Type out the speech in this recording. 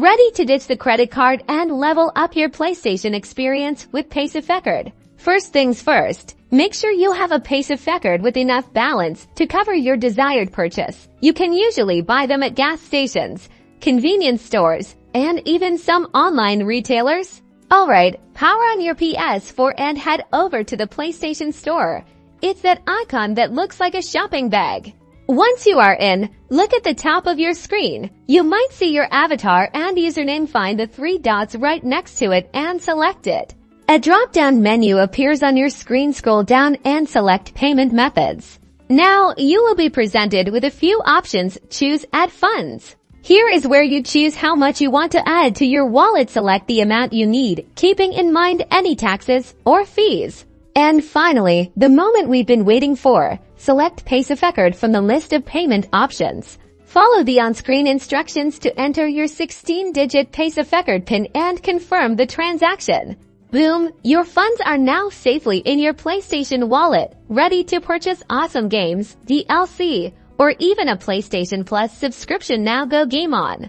Ready to ditch the credit card and level up your PlayStation experience with Paysafecard? First things first, make sure you have a Paysafecard with enough balance to cover your desired purchase. You can usually buy them at gas stations, convenience stores, and even some online retailers. Alright, power on your PS4 and head over to the PlayStation Store. It's that icon that looks like a shopping bag. Once you are in, look at the top of your screen. You might see your avatar and username. Find the three dots right next to it and select it. A drop-down menu appears on your screen. Scroll down and select Payment Methods. Now, you will be presented with a few options. Choose Add Funds. Here is where you choose how much you want to add to your wallet. Select the amount you need, keeping in mind any taxes or fees. And finally, the moment we've been waiting for, select Paysafecard from the list of payment options. Follow the on-screen instructions to enter your 16-digit Paysafecard PIN and confirm the transaction. Boom! Your funds are now safely in your PlayStation wallet, ready to purchase awesome games, DLC, or even a PlayStation Plus subscription. Now go game on!